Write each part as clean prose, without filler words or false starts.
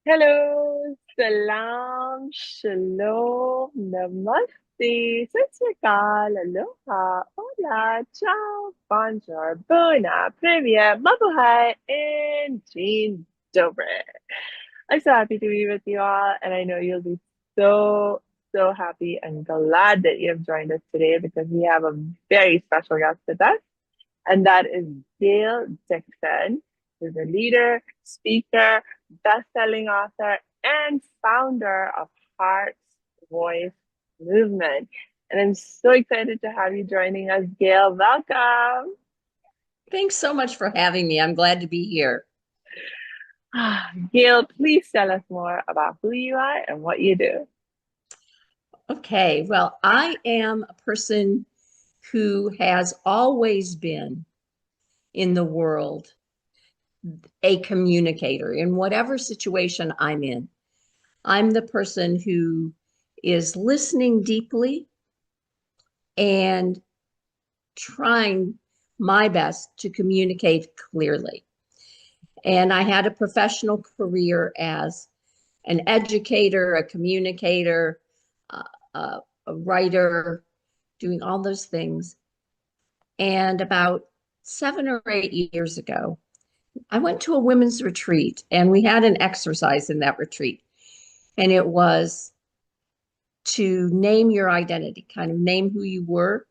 Hello, salam, shalom, namaste, sat sri akal, aloha, hola, ciao, bonjour, bona, привет, mabuhay, and jean dobre. I'm so happy to be with you all, and I know you'll be so happy and glad that you have joined us today because we have a very special guest with us, and that is Gail Dixon, who's a leader, speaker, best-selling author, and founder of Heart's Voice Movement. And I'm so excited to have you joining us, Gail. Welcome. Thanks so much for having me. I'm glad to be here. Gail, please tell us more about who you are and what you do. Okay, well, I am a person who has always been in the world a communicator in whatever situation I'm in. I'm the person who is listening deeply and trying my best to communicate clearly. And I had a professional career as an educator, a communicator, uh, a writer, doing all those things. And about 7 or 8 years ago, I went to a women's retreat and we had an exercise in that retreat. And it was to name your identity, kind of name who you were.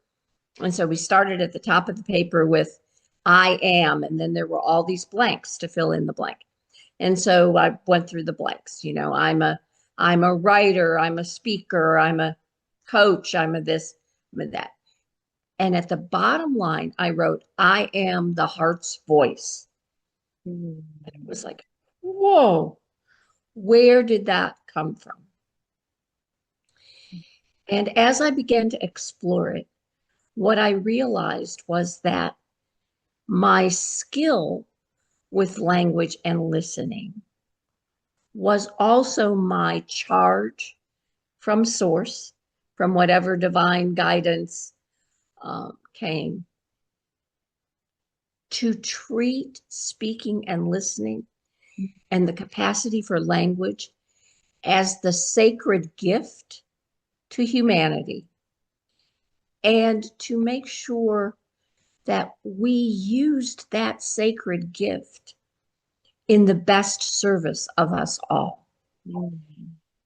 And so we started at the top of the paper with I am, and then there were all these blanks to fill in the blank. And so I went through the blanks. I'm a writer, I'm a speaker, I'm a coach, I'm a this, I'm a that. And at the bottom line, I wrote, I am the heart's voice. And it was like, whoa, where did that come from? And as I began to explore it, what I realized was that my skill with language and listening was also my charge from source, from whatever divine guidance came, to treat speaking and listening and the capacity for language as the sacred gift to humanity, and to make sure that we used that sacred gift in the best service of us all.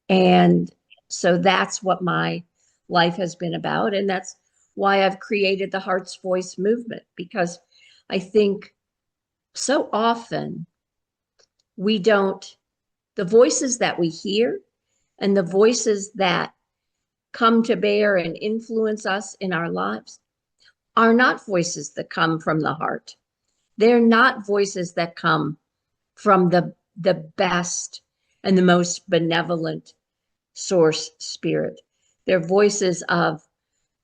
And so that's what my life has been about. And that's why I've created the Heart's Voice movement, because I think so often we don't, the voices that we hear and the voices that come to bear and influence us in our lives are not voices that come from the heart. They're not voices that come from the best and the most benevolent source spirit. They're voices of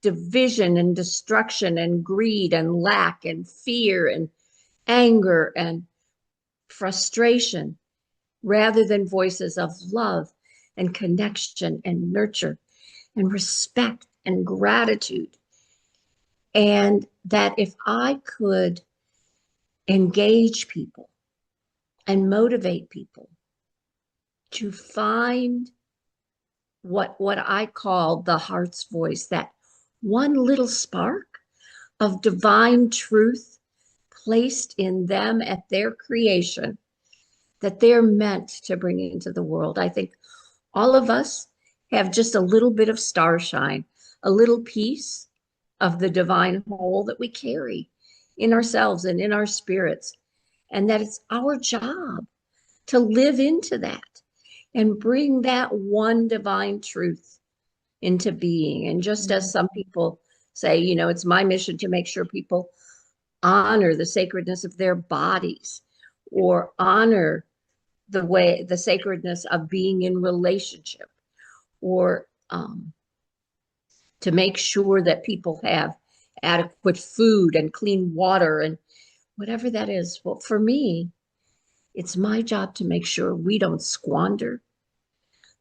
division and destruction and greed and lack and fear and anger and frustration, rather than voices of love and connection and nurture and respect and gratitude. And that if I could engage people and motivate people to find what I call the heart's voice, that one little spark of divine truth placed in them at their creation, that they're meant to bring into the world. I think all of us have just a little bit of starshine, a little piece of the divine whole that we carry in ourselves and in our spirits, and that it's our job to live into that and bring that one divine truth into being. And just as some people say, it's my mission to make sure people honor the sacredness of their bodies, or honor the sacredness of being in relationship, or to make sure that people have adequate food and clean water and whatever that is. Well, for me, it's my job to make sure we don't squander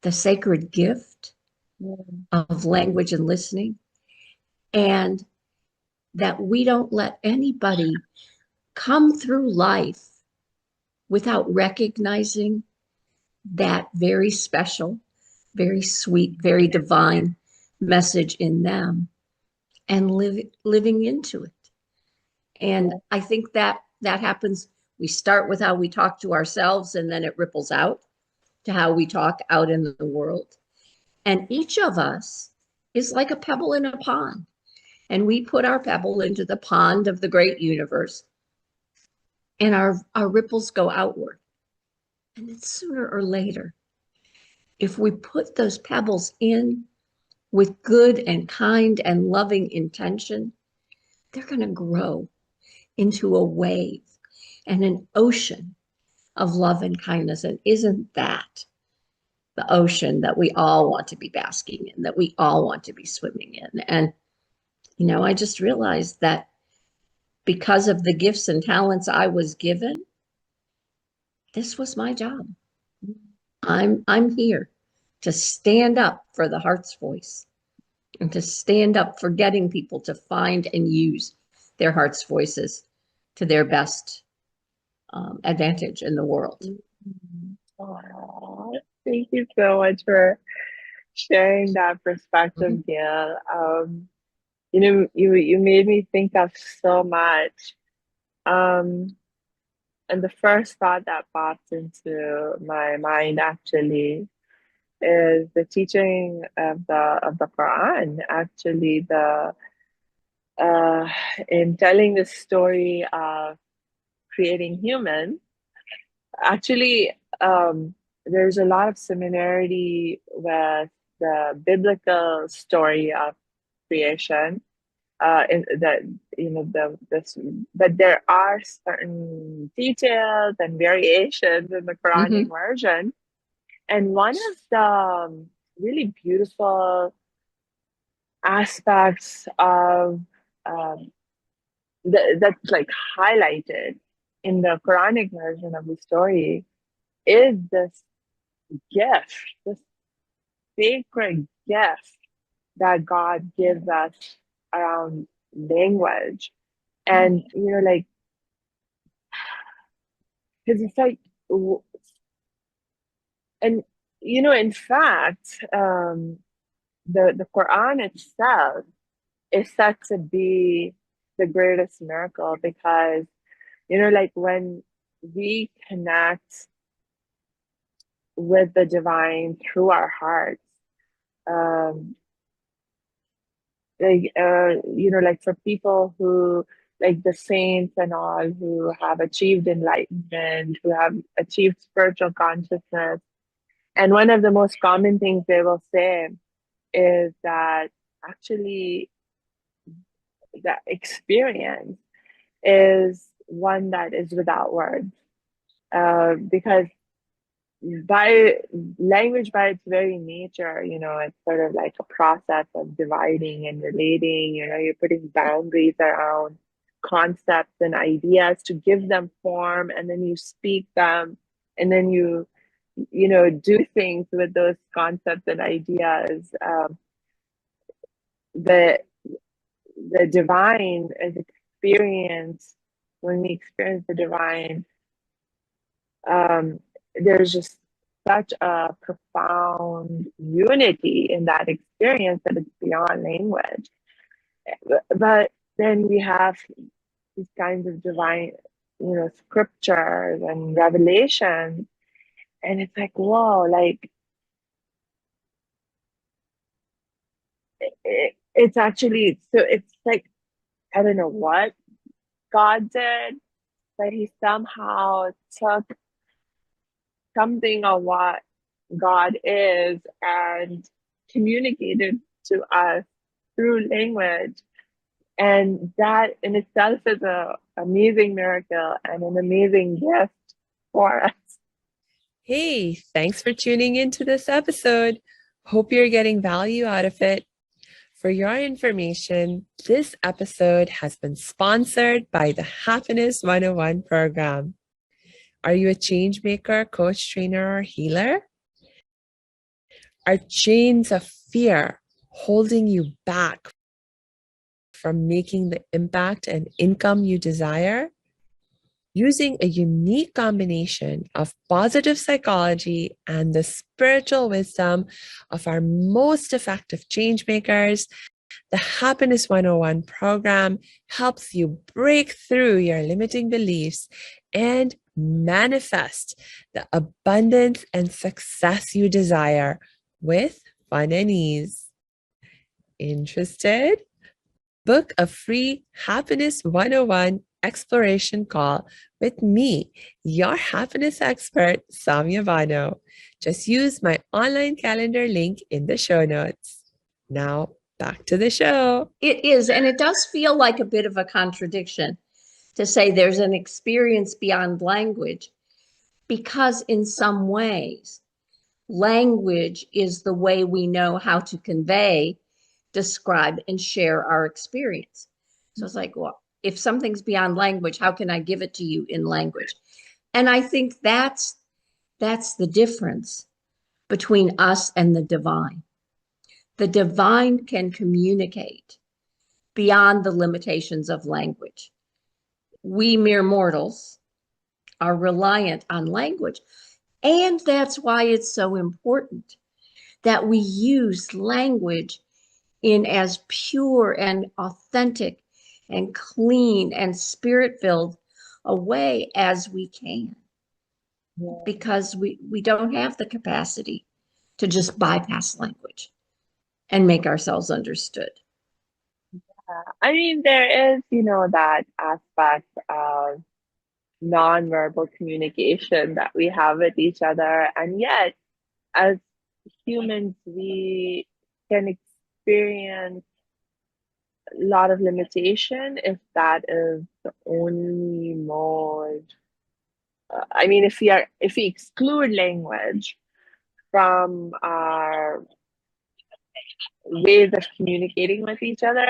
the sacred gift of language and listening, and that we don't let anybody come through life without recognizing that very special, very sweet, very divine message in them and living into it. And Yeah. I think that that happens. We start with how we talk to ourselves, and then it ripples out to how we talk out in the world. And each of us is like a pebble in a pond. And we put our pebble into the pond of the great universe, and our ripples go outward. And then sooner or later, if we put those pebbles in with good and kind and loving intention, they're going to grow into a wave and an ocean of love and kindness. And isn't that the ocean that we all want to be basking in, that we all want to be swimming in? And, I just realized that because of the gifts and talents I was given, this was my job. I'm here to stand up for the heart's voice and to stand up for getting people to find and use their heart's voices to their best advantage in the world. Aw, thank you so much for sharing that Mhm. perspective, Gail. You made me think of so much. Um, and the first thought that popped into my mind actually is the teaching of the Quran. Actually, the uh, in telling the story of creating human, actually, there's a lot of similarity with the biblical story of creation. In that this, but there are certain details and variations in the Quranic Mhm. version, and one of the really beautiful aspects of um, that's like highlighted in the Quranic version of the story is this gift, this sacred gift that God gives us around language. And, like, because it's like, and, in fact, the Quran itself is said to be the greatest miracle because, like when we connect with the divine through our hearts, um, like for people who like the saints and all who have achieved enlightenment, who have achieved spiritual consciousness, and one of the most common things they will say is that actually that experience is one that is without words, because by language by its very nature, it's sort of like a process of dividing and relating. You're putting boundaries around concepts and ideas to give them form, and then you speak them, and then you do things with those concepts and ideas. The the divine is experienced. When we experience the divine, there's just such a profound unity in that experience that it's beyond language. But then we have these kinds of divine, scriptures and revelations, and it's like, whoa, like it's actually so it's like I don't know what God did, but He somehow took something of what God is and communicated to us through language. And that in itself is a amazing miracle and an amazing gift for us. Hey, thanks for tuning into this episode. Hope you're getting value out of it. For your information, this episode has been sponsored by the Happiness 101 program. Are you a change maker, coach, trainer, or healer? Are chains of fear holding you back from making the impact and income you desire? using a unique combination of positive psychology and the spiritual wisdom of our most effective change makers. The Happiness 101 program helps you break through your limiting beliefs and manifest the abundance and success you desire with fun and ease. Interested? Book a free Happiness 101 exploration call with me, your happiness expert, Samia Bano. Just use my online calendar link in the show notes. Now, back to the show. It is, and it does feel like a bit of a contradiction to say there's an experience beyond language, because in some ways, language is the way we know how to convey, describe, and share our experience. So it's like, well, if something's beyond language, how can I give it to you in language? And I think that's the difference between us and the divine. The divine can communicate beyond the limitations of language. We mere mortals are reliant on language. And that's why it's so important that we use language in as pure and authentic and clean and spirit-filled a way as we can. Yeah. Because we don't have the capacity to just bypass language and make ourselves understood. I mean, there is, that aspect of nonverbal communication that we have with each other. And yet, as humans, we can experience a lot of limitation if that is the only mode. I mean, if we exclude language from our ways of communicating with each other,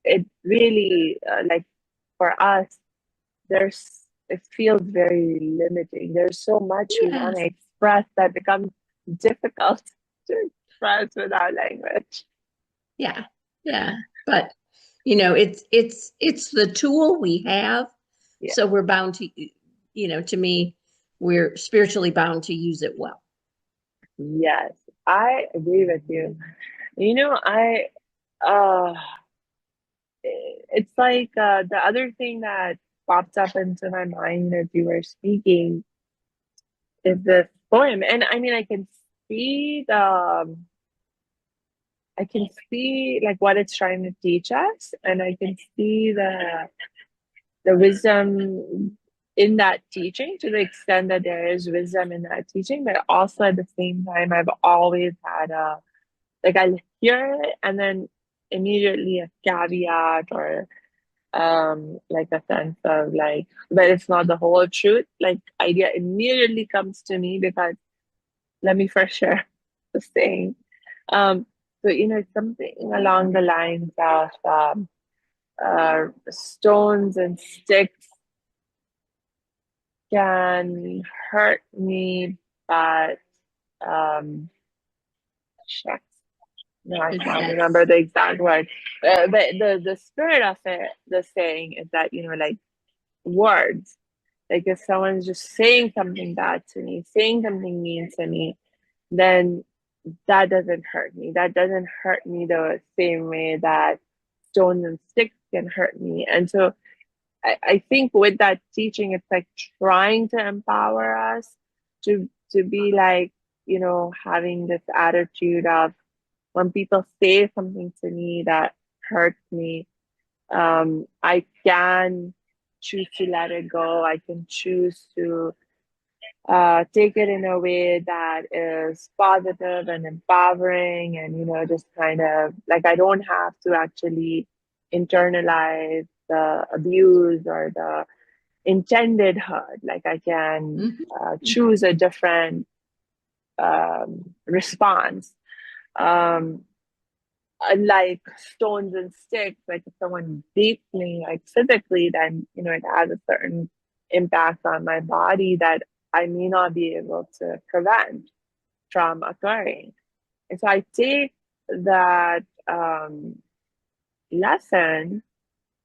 it really like for us, it feels very limiting. There's so much we want to Yes. express that becomes difficult to express without language. Yeah. Yeah. But it's the tool we have. Yeah. So we're bound to, to me, we're spiritually bound to use it well. Yes, I agree with you. I uh it's like the other thing that popped up into my mind as you were speaking is this poem. And I mean, I can see like what it's trying to teach us, and I can see the wisdom in that teaching, to the extent that there is wisdom in that teaching. But also at the same time, I've always had I hear it and then immediately a caveat, or like a sense of like, but it's not the whole truth, like idea immediately comes to me, because let me first share the saying. So it's something along the lines of stones and sticks can hurt me, but shucks, no, I can't Yes. remember the exact word. But the spirit of it, the saying is that like words, like if someone's just saying something bad to me, saying something mean to me, then that doesn't hurt me. That doesn't hurt me the same way that stones and sticks can hurt me. And so I think with that teaching, it's like trying to empower us to be like, having this attitude of, when people say something to me that hurts me, I can choose to let it go. I can choose to take it in a way that is positive and empowering, and just kind of like, I don't have to actually internalize the abuse or the intended hurt. Like I can choose a different response. Um, Unlike stones and sticks, like if someone beats me like physically, then it has a certain impact on my body that I may not be able to prevent from occurring. And so I take that lesson,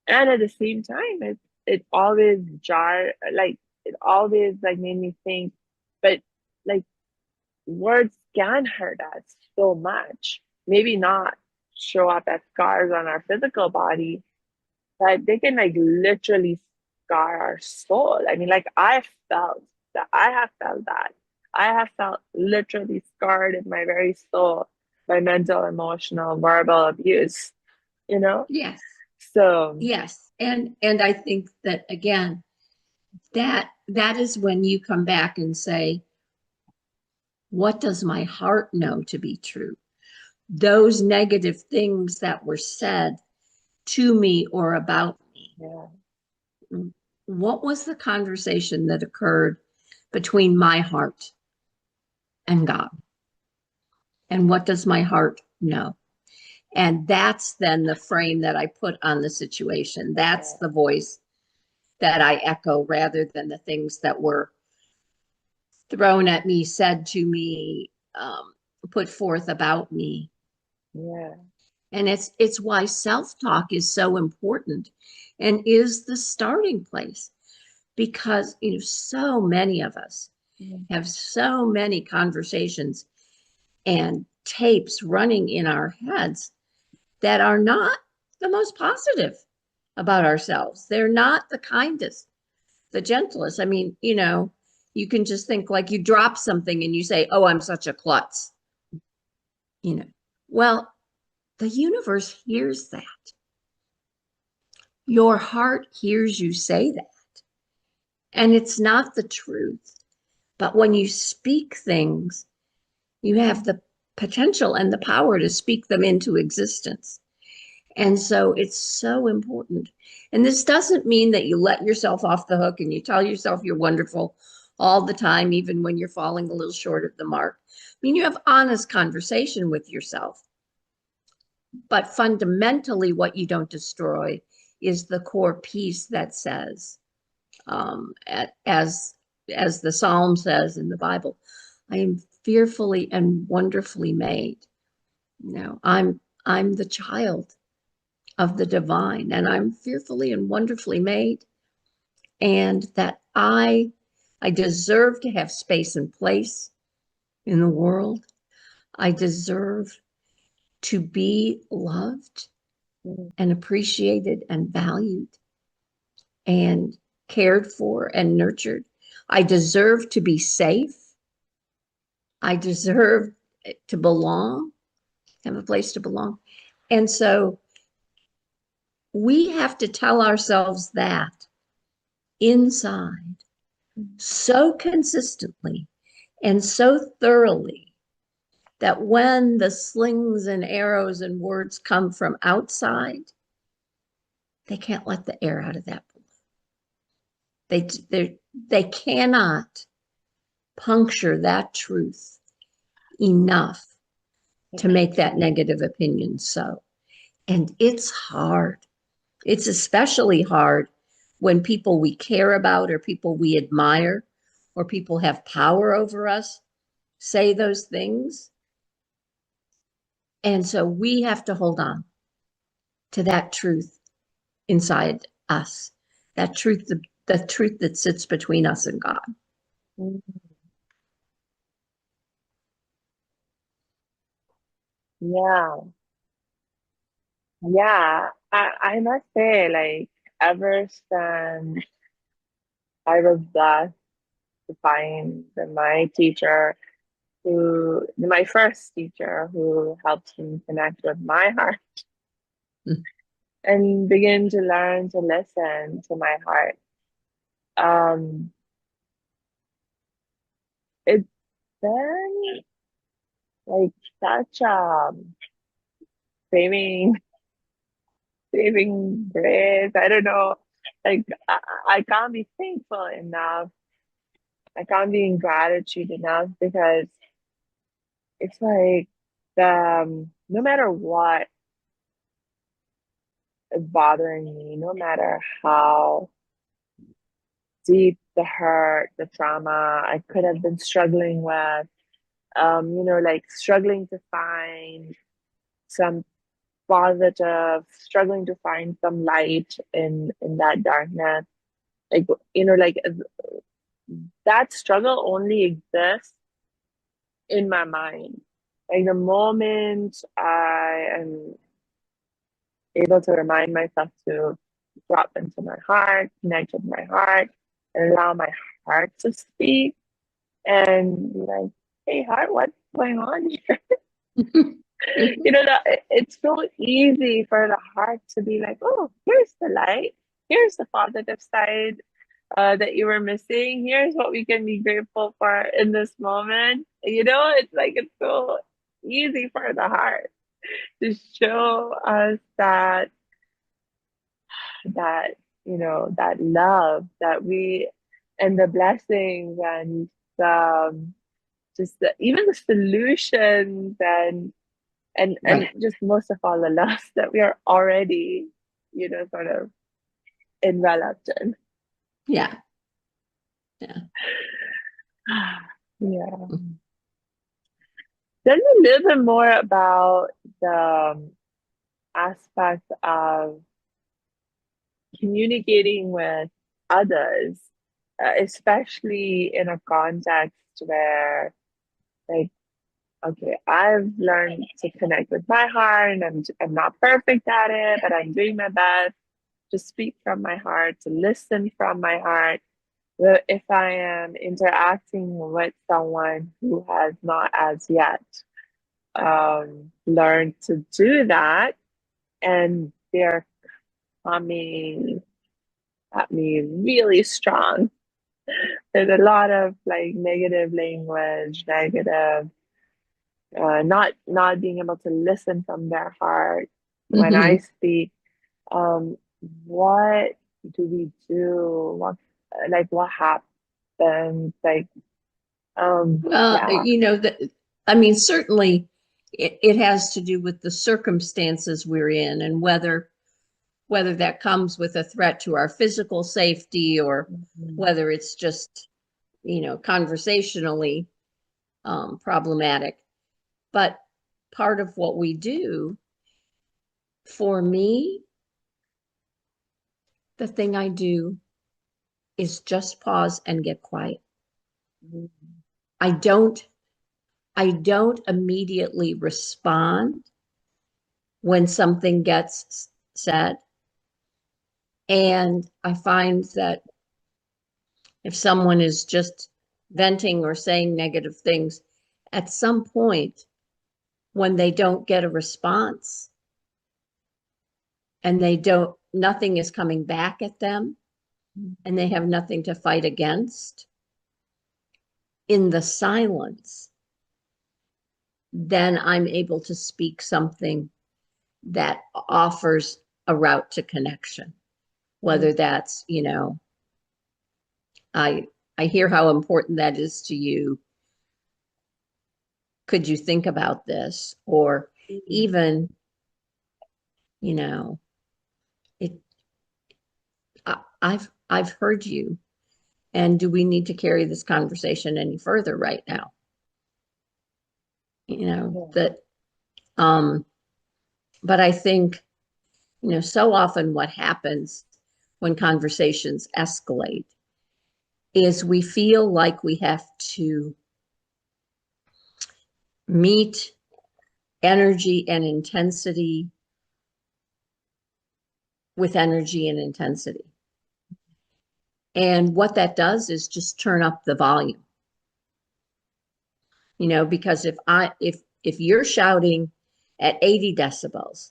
and at the same time, it always like it always like made me think, but like words can hurt us so much. Maybe not show up as scars on our physical body, but they can like literally scar our soul. I mean, like I have felt that. I have felt literally scarred in my very soul by mental, emotional, verbal abuse, you know? Yes. So, Yes. And I think that again, that is when you come back and say, what does my heart know to be true? Those negative things that were said to me or about me. yeah, What was the conversation that occurred between my heart and God? And what does my heart know? And that's then the frame that I put on the situation. That's yeah, the voice that I echo rather than the things that were thrown at me, said to me, put forth about me. yeah, And it's why self-talk is so important and is the starting place, because so many of us yeah, have so many conversations and tapes running in our heads that are not the most positive about ourselves. They're not the kindest, the gentlest. I mean, you can just think like you drop something and you say, "Oh, I'm such a klutz." You know. Well, the universe hears that. Your heart hears you say that. And it's not the truth. But when you speak things, you have the potential and the power to speak them into existence. And so it's so important. And this doesn't mean that you let yourself off the hook and you tell yourself you're wonderful all the time, even when you're falling a little short of the mark. I mean, you have honest conversation with yourself. But fundamentally, what you don't destroy is the core piece that says, as the Psalm says in the Bible, I am fearfully and wonderfully made. I'm the child of the divine, and I'm fearfully and wonderfully made, and that I deserve to have space and place in the world. I deserve to be loved mm, and appreciated and valued and cared for and nurtured. I deserve to be safe. I deserve to belong, have a place to belong. And so we have to tell ourselves that inside so consistently and so thoroughly that when the slings and arrows and words come from outside, they can't let the air out of that balloon. They cannot puncture that truth enough to make that negative opinion so. And it's hard. It's especially hard when people we care about or people we admire or people have power over us say those things. And so we have to hold on to that truth inside us, that truth, the truth that sits between us and God. mm, yeah, yeah. I must say, like, ever since I was blessed to find my teacher my first teacher who helped me connect with my heart Mm. and begin to learn to listen to my heart. Um, it's been like such a saving, saving grace. I don't know. Like I can't be thankful enough. I can't be in gratitude enough because it's like no matter what is bothering me, no matter how deep the hurt, the trauma I could have been struggling with, like struggling to find some positive, struggling to find some light in that darkness. like, you know, like that struggle only exists in my mind. Like the moment I am able to remind myself to drop into my heart, connect with my heart, and allow my heart to speak and be like, hey, heart, what's going on here? You know, that it's so easy for the heart to be like, oh, here's the light, here's the positive side that you were missing. Here's what we can be grateful for in this moment. You know, it's like it's so easy for the heart to show us that you know, that love that we, and the blessings, and just even the solutions, and Right. just most of all the love that we are already, you know, sort of enveloped in. Yeah. Yeah. Yeah. Tell me a little bit more about the aspect of communicating with others, especially in a context where, like, okay, I've learned to connect with my heart, and I'm not perfect at it, but I'm doing my best to speak from my heart, to listen from my heart. But if I am interacting with someone who has not as yet learned to do that, and they're coming at me really strong, there's a lot of like negative language, negative, not being able to listen from their heart when I Hmm. speak. Um, what do we do? What happens? Like, Well, yeah. that, I mean, certainly it has to do with the circumstances we're in and whether that comes with a threat to our physical safety or Mhm. whether it's just, conversationally problematic. But part of what we do, for me, the thing I do is just pause and get quiet. I don't I don't immediately respond when something gets said. And I find that if someone is just venting or saying negative things, at some point when they don't get a response and nothing is coming back at them and they have nothing to fight against, in the silence, then I'm able to speak something that offers a route to connection. Whether that's, I I hear how important that is to you. Could you think about this? Or even, you know, it I've heard you. And do we need to carry this conversation any further right now? Yeah. That but I think, so often what happens when conversations escalate is we feel like we have to meet energy and intensity with energy and intensity. And what that does is just turn up the volume. Because if you're shouting at 80 decibels,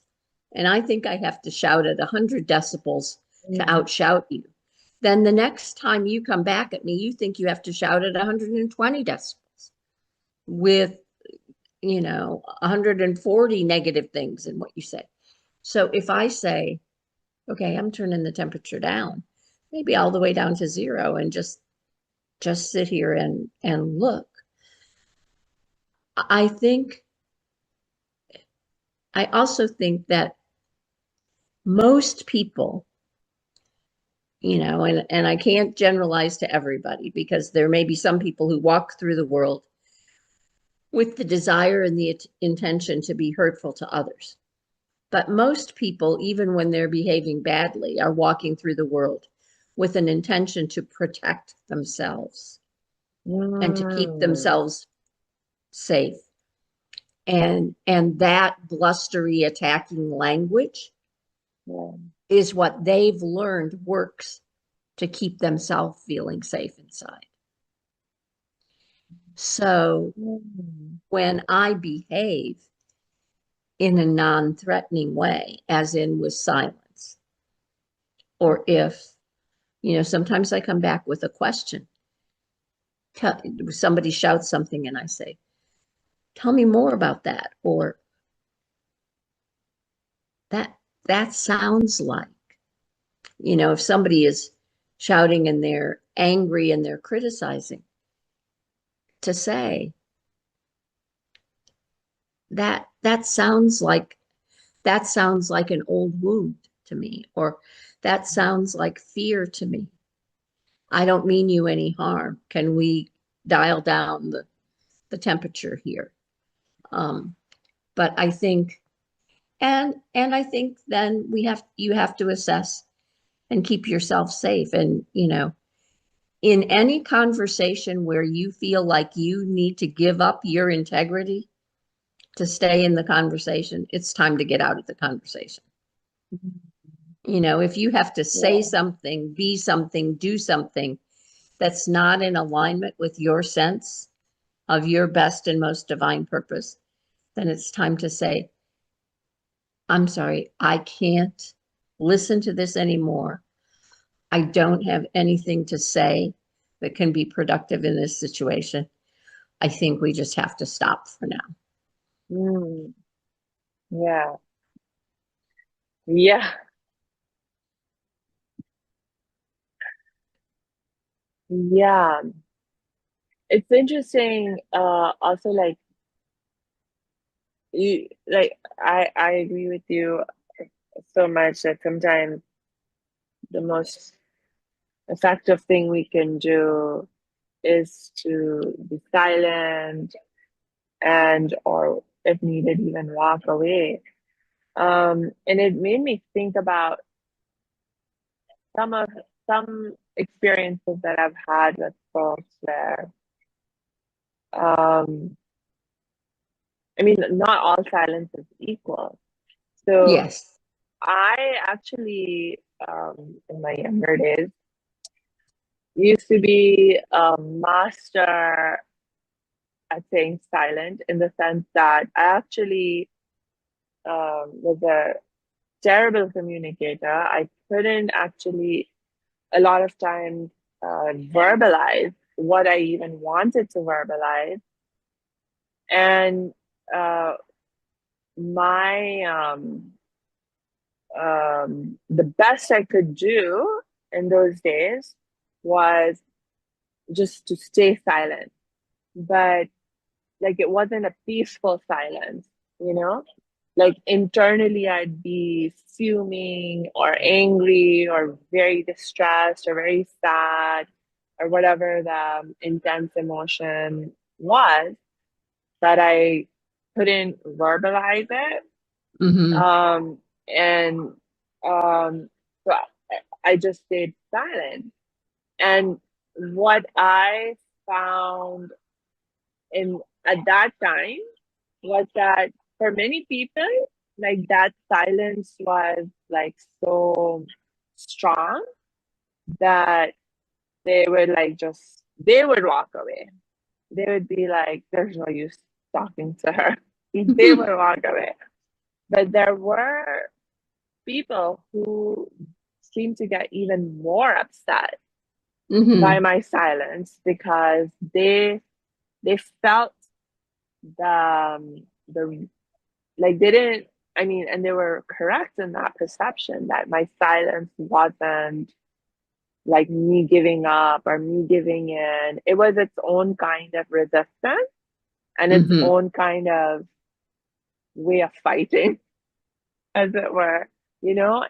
and I think I have to shout at 100 decibels to Mhm. outshout you, then the next time you come back at me, you think you have to shout at 120 decibels with, 140 negative things in what you say. So if I say, okay, I'm turning the temperature down, maybe all the way down to zero, and just sit here and look. I think I also think that most people, and I can't generalize to everybody because there may be some people who walk through the world with the desire and the intention to be hurtful to others. But most people, even when they're behaving badly, are walking through the world with an intention to protect themselves and to keep themselves safe. And that blustery attacking language is what they've learned works to keep themselves feeling safe inside. So when I behave in a non-threatening way, as in with silence, or if, sometimes I come back with a question. Somebody shouts something and I say, tell me more about that, or that sounds like, if somebody is shouting and they're angry and they're criticizing, to say that sounds like an old wound to me, or that sounds like fear to me. I don't mean you any harm. Can we dial down the temperature here? But I think, and I think then you have to assess and keep yourself safe. And, in any conversation where you feel like you need to give up your integrity to stay in the conversation, it's time to get out of the conversation. If you have to say something, be something, do something that's not in alignment with your sense of your best and most divine purpose, then it's time to say, I'm sorry, I can't listen to this anymore. I don't have anything to say that can be productive in this situation. I think we just have to stop for now. Yeah. Yeah. Yeah. It's interesting, also, like, I agree with you so much that sometimes the most effective thing we can do is to be silent and, or if needed, even walk away. And it made me think about some experiences that I've had with folks where, um, I mean, not all silence is equal. So Yes. I actually, in my younger days, used to be a master at staying silent, in the sense that I actually, was a terrible communicator. I couldn't actually, a lot of times, verbalize what I even wanted to verbalize. And my the best I could do in those days was just to stay silent. But like, it wasn't a peaceful silence, you know? Like, internally, I'd be fuming or angry or very distressed or very sad or whatever the intense emotion was, that I couldn't verbalize it. Mm-hmm. And so I just stayed silent. And what I found in at that time was that for many people, like, that silence was like so strong that they would like just they would walk away. They would be like, there's no use talking to her. They would walk away. But there were people who seemed to get even more upset by Mm-hmm. my silence, because they felt the like, they didn't, I mean, and they were correct in that perception, that my silence wasn't like me giving up or me giving in. It was its own kind of resistance and its Mm-hmm. own kind of way of fighting, as it were,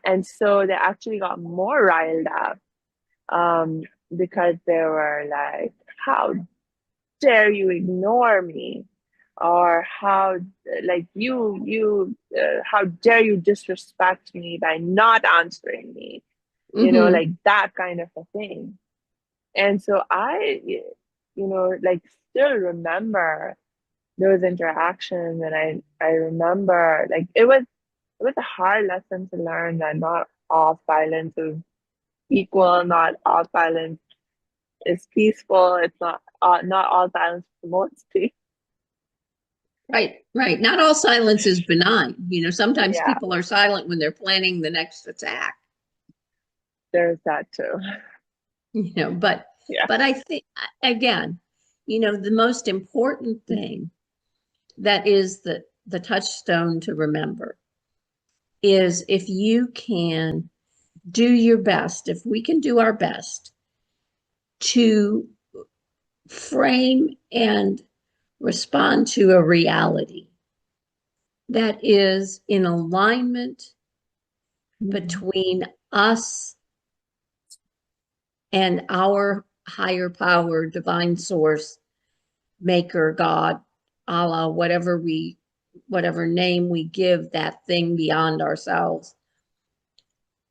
And so they actually got more riled up, um, because they were like, how dare you ignore me? Or how, like, how dare you disrespect me by not answering me? Mm-hmm. like that kind of a thing. And so like still remember those interactions, and I remember like it was a hard lesson to learn that not all silence is equal, not all silence is peaceful. It's not all silence promotes peace. Right. Not all silence is benign. Sometimes Yeah, people are silent when they're planning the next attack, there's that too. but Yeah. but I think again, the most important thing that is the touchstone to remember is if you can do your best, if we can do our best to frame and respond to a reality that is in alignment Mhm. between us and our higher power, divine source, maker, God, Allah, whatever name we give that thing beyond ourselves.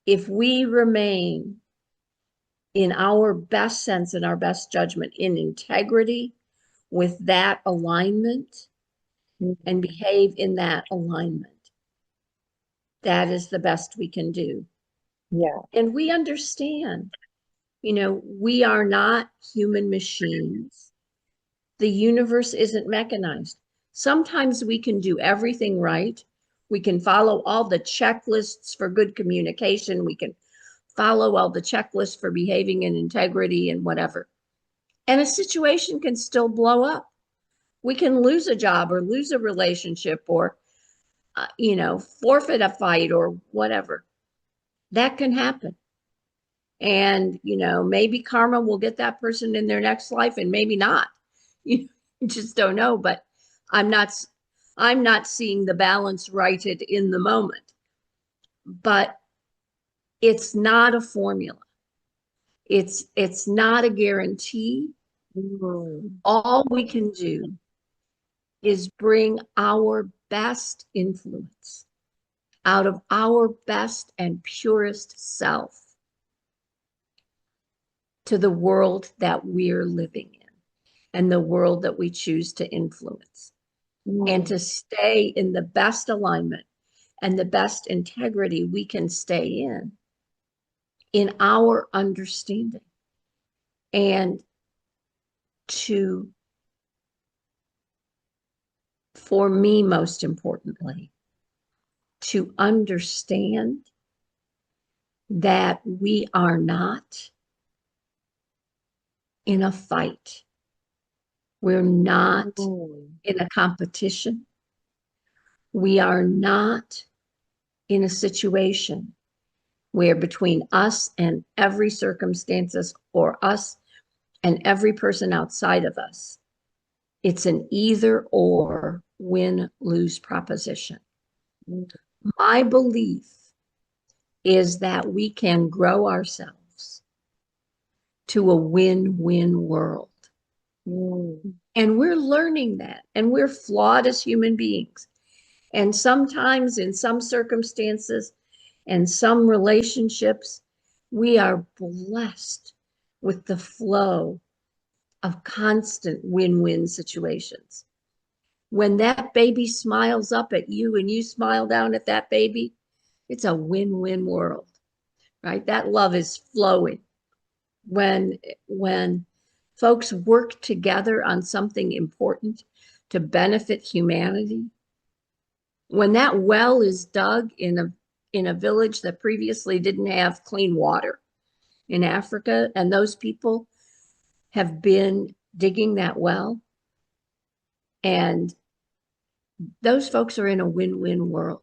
If we remain in our best sense and our best judgment in integrity with that alignment and Mhm. behave in that alignment, that is the best we can do. Yeah. And we understand, we are not human machines. The universe isn't mechanized. Sometimes we can do everything right. We can follow all the checklists for good communication. We can follow all the checklists for behaving in integrity and whatever. And a situation can still blow up. We can lose a job or lose a relationship or, forfeit a fight or whatever. That can happen. And, maybe karma will get that person in their next life and maybe not. You just don't know. But I'm not, I'm not seeing the balance righted in the moment. But it's not a formula. It's not a guarantee. Mhm. All we can do is bring our best influence out of our best and purest self to the world that we're living in and the world that we choose to influence, and Mhm. to stay in the best alignment and the best integrity we can stay in our understanding, and to, for me, most importantly, to understand that we are not in a fight. We're not Mhm. in a competition. We are not in a situation where between us and every circumstances or us and every person outside of us, it's an either or win lose proposition. Mhm. My belief is that we can grow ourselves to a win win world. Mhm. And we're learning that, and we're flawed as human beings. And sometimes, in some circumstances and some relationships, we are blessed with the flow of constant win win situations. When that baby smiles up at you and you smile down at that baby, it's a win win world, right? That love is flowing. When folks work together on something important to benefit humanity, when that well is dug in a village that previously didn't have clean water in Africa, and those people have been digging that well, and those folks are in a win-win world.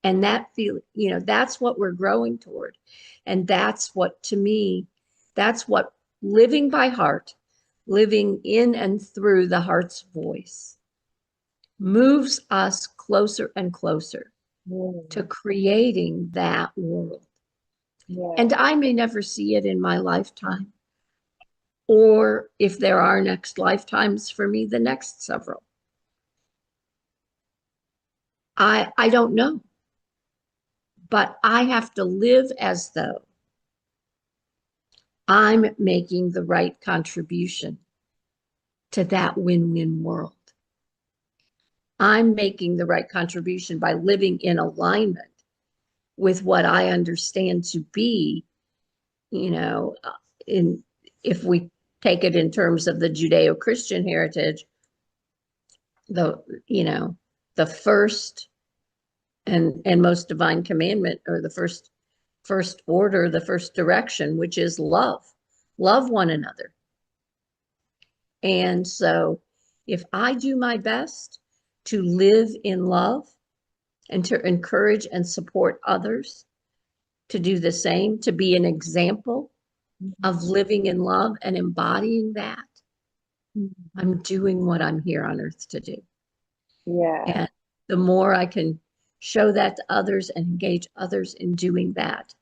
And that's what we're growing toward. And that's what, to me, that's what living by heart, living in and through the heart's voice, moves us closer and closer to Mhm. creating that world. Yeah. And I may never see it in my lifetime, or if there are next lifetimes for me, the next several. I don't know. But I have to live as though I'm making the right contribution to that win-win world. I'm making the right contribution by living in alignment with what I understand to be, you know, in if we take it in terms of the Judeo-Christian heritage, the the first and most divine commandment, or the first order, the first direction, which is love one another. And so if I do my best to live in love and to encourage and support others to do the same, to be an example of living in love and embodying that, I'm doing what I'm here on earth to do. Yeah. And the more I can show that to others and engage others in doing that,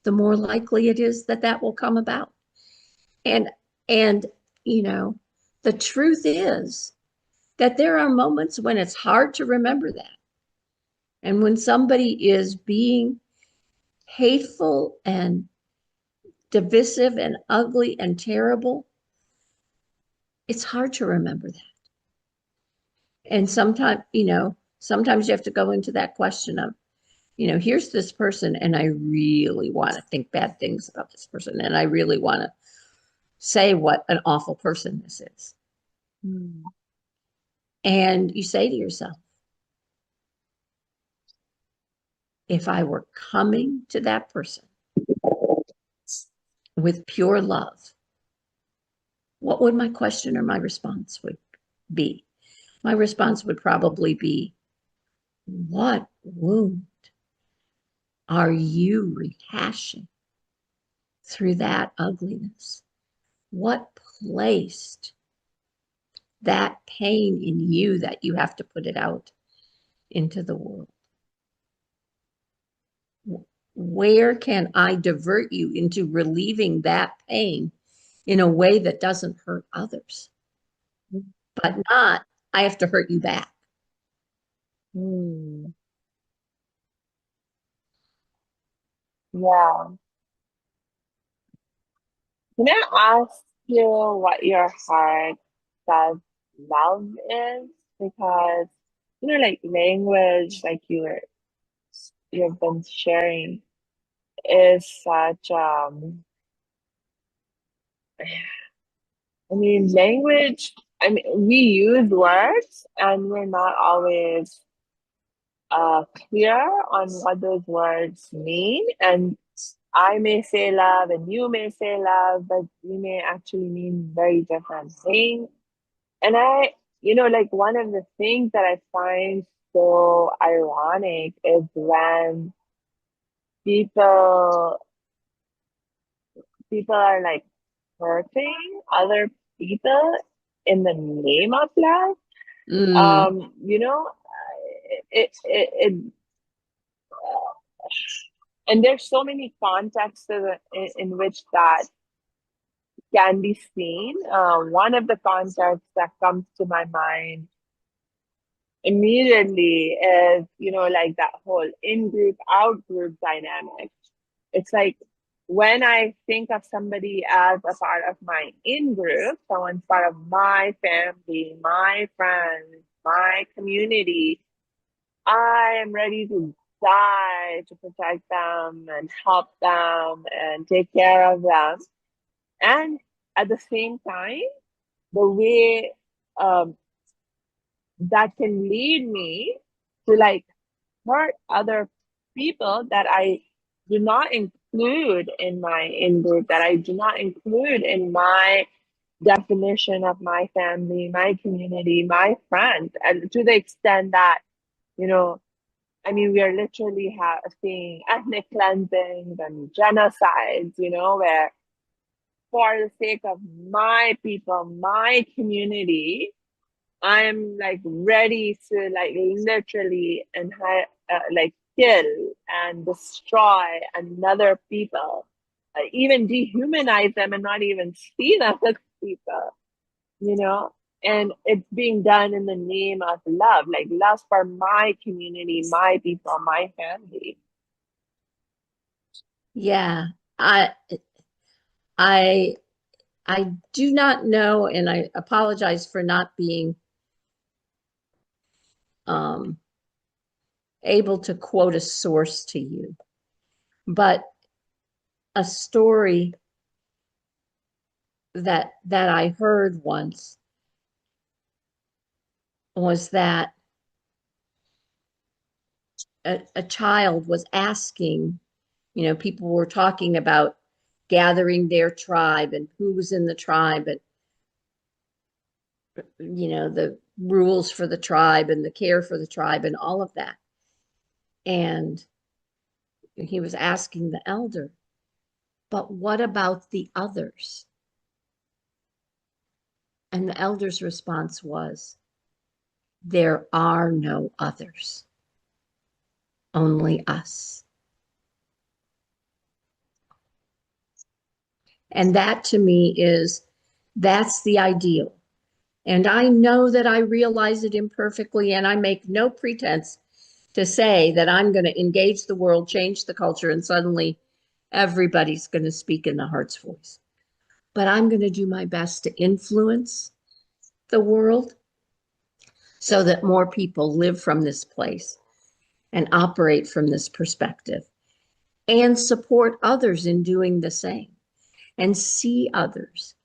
the more likely it is that that will come about. And the truth is that there are moments when it's hard to remember that. And when somebody is being hateful and divisive and ugly and terrible, it's hard to remember that. And sometimes you have to go into that question of, here's this person, and I really want to think bad things about this person, and I really want to say what an awful person this is. And you say to yourself, if I were coming to that person with pure love, what would my question or my response would be? My response would probably be, what wound are you rehashing through that ugliness? What placed that pain in you that you have to put it out into the world? Where can I divert you into relieving that pain in a way that doesn't hurt others, but not, I have to hurt you back? Yeah. Can I ask you what your heart says love is? Because, like language, like you've been sharing, is such language, we use words and we're not always clear on what those words mean. And I may say love and you may say love, but we may actually mean very different things. And like one of the things that I find so ironic is when people people are like hurting other people in the name of love. Mm, You know, it and there's so many contexts in which that can be seen. One of the contexts that comes to my mind immediately is, like that whole in-group, out-group dynamic. It's like when I think of somebody as a part of my in-group, someone's part of my family, my friends, my community, I am ready to die to protect them and help them and take care of them. And at the same time, the way that can lead me to like hurt other people that I do not include in my in group, that I do not include in my definition of my family, my community, my friends, and to the extent that, you know, we are literally seeing ethnic cleansings and genocides, where for the sake of my people, my community, I'm like ready to like literally and like kill and destroy another people, even dehumanize them and not even see them as people, you know. And it's being done in the name of love, like love for my community, my people, my family. Yeah. I I I do not know, and I apologize for not being um, able to quote a source to you, but a story that I heard once was that a child was asking, people were talking about gathering their tribe and who was in the tribe and, the rules for the tribe and the care for the tribe and all of that. And he was asking the elder, but what about the others? And the elder's response was, there are no others, only us. And that to me that's the ideal. And I know that I realize it imperfectly, and I make no pretense to say that I'm going to engage the world, change the culture, and suddenly everybody's going to speak in the heart's voice. But I'm going to do my best to influence the world so that more people live from this place and operate from this perspective and support others in doing the same and see others.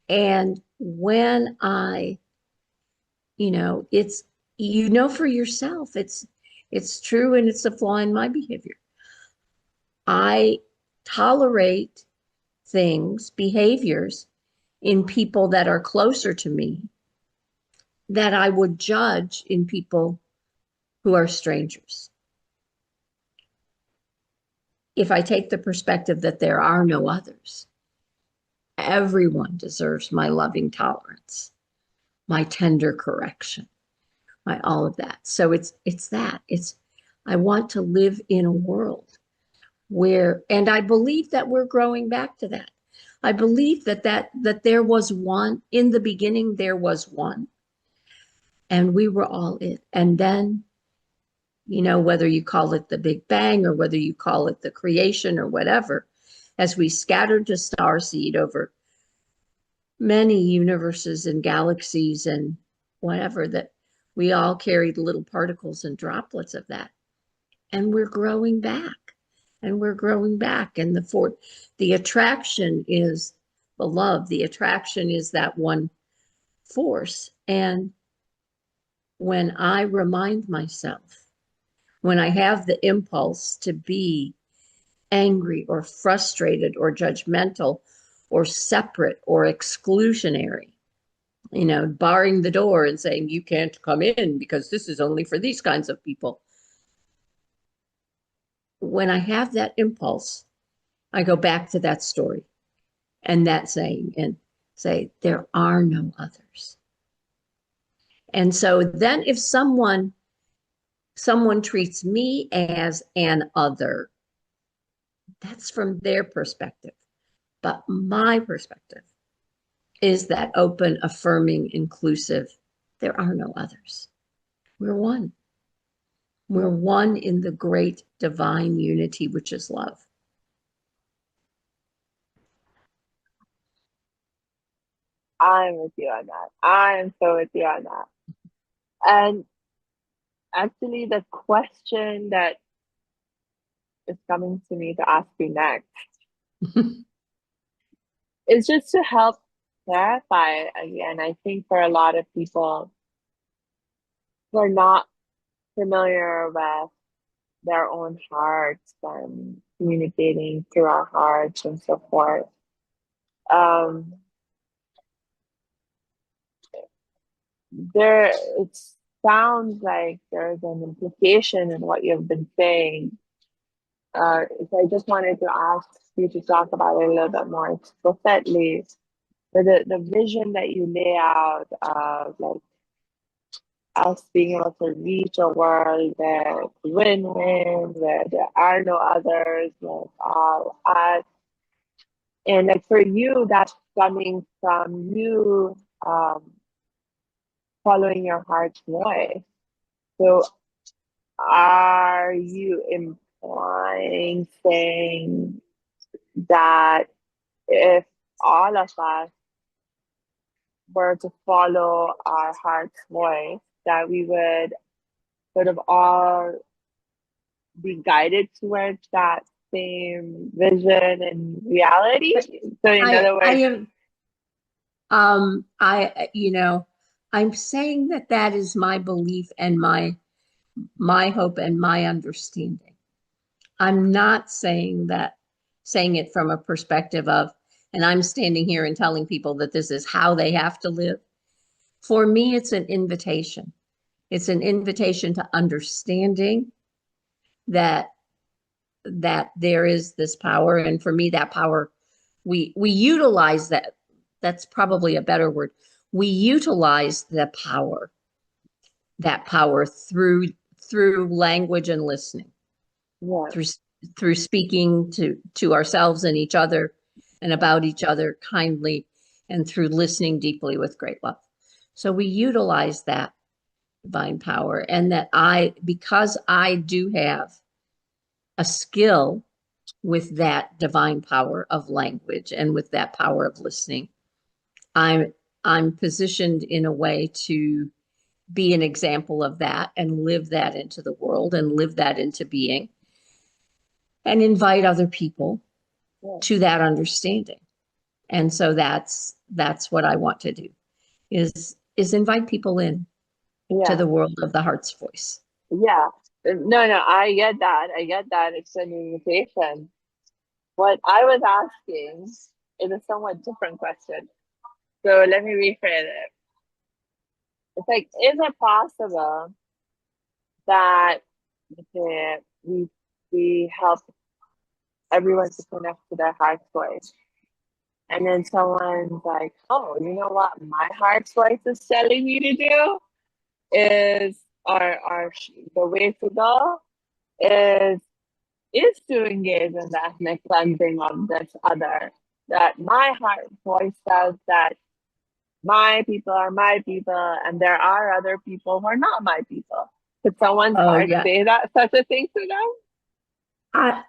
And when it's, for yourself, it's true and it's a flaw in my behavior. I tolerate things, behaviors in people that are closer to me that I would judge in people who are strangers. If I take the perspective that there are no others, everyone deserves my loving tolerance, my tender correction, my all of that. So I want to live in a world where, and I believe that we're growing back to that. I believe that there was one in the beginning, there was one, and we were all it. And then, whether you call it the Big Bang or whether you call it the creation or whatever, as we scattered the starseed over many universes and galaxies and whatever, that we all carried little particles and droplets of that. And we're growing back. And we're growing back. And the attraction is the love. The attraction is that one force. And when I remind myself, when I have the impulse to be angry or frustrated or judgmental or separate or exclusionary, barring the door and saying, you can't come in because this is only for these kinds of people. When I have that impulse, I go back to that story and that saying and say, there are no others. And so then if someone treats me as an other, that's from their perspective. But my perspective is that open, affirming, inclusive. There are no others. We're one. We're one in the great divine unity, which is love. I'm with you on that. I am so with you on that. And actually, the question that is coming to me to ask you next is just to help clarify again. I think for a lot of people who are not familiar with their own hearts and communicating through our hearts and so forth, um, it sounds like there's an implication in what you've been saying. So I just wanted to ask you to talk about it a little bit more explicitly. The vision that you lay out of like us being able to reach a world that win-win, where there are no others, where it's all us. And like for you, that's coming from you following your heart's voice. So are you implying saying that if all of us were to follow our heart's voice, that we would sort of all be guided towards that same vision and reality. So in I other I words, am I'm saying that that is my belief and my hope and my understanding. I'm not saying it from a perspective of, and I'm standing here and telling people that this is how they have to live. For me, it's an invitation. It's an invitation to understanding that there is this power. And for me, that power, we utilize that. That's probably a better word. We utilize that power through language and listening, yeah, through through speaking to ourselves and each other and about each other kindly, and through listening deeply with great love. So we utilize that divine power, and that because I do have a skill with that divine power of language and with that power of listening, i'm I'm positioned in a way to be an example of that and live that into the world and live that into being, and invite other people yeah, to that understanding. And so that's what I want to do, is invite people in to yeah, the world of the heart's voice. yeah. No, no, I get that. I get that. It's an invitation. What I was asking is a somewhat different question. So let me rephrase it. It's like, is it possible that we help everyone to connect to their heart's voice? And then someone's like, oh, you know what my heart's voice is telling me to do is, or the way to go is to engage in the ethnic cleansing of this other. That my heart voice says that my people are my people, and there are other people who are not my people. Could someone's Oh heart yeah. say that such a thing to them? I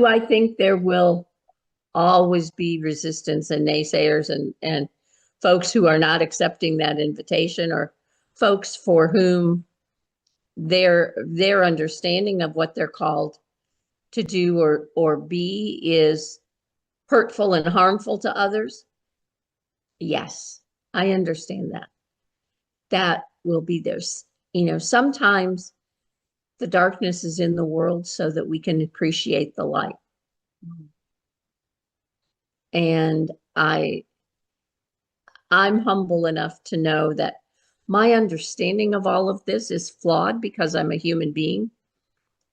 I think there will always be resistance and naysayers and folks who are not accepting that invitation, or folks for whom their understanding of what they're called to do or be is hurtful and harmful to others. Yes, I understand that. That will be there. Sometimes the darkness is in the world so that we can appreciate the light. And I'm humble enough to know that my understanding of all of this is flawed because I'm a human being.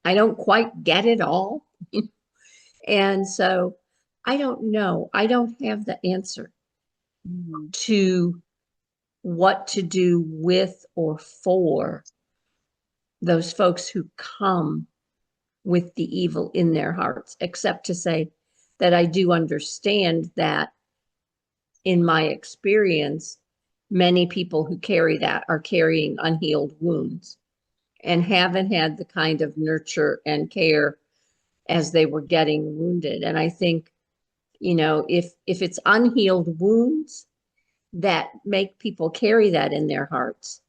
I don't quite get it all. And so I don't know. I don't have the answer Mhm. to what to do with or for those folks who come with the evil in their hearts, except to say that I do understand that in my experience, many people who carry that are carrying unhealed wounds and haven't had the kind of nurture and care as they were getting wounded. And I think, if it's unhealed wounds that make people carry that in their hearts,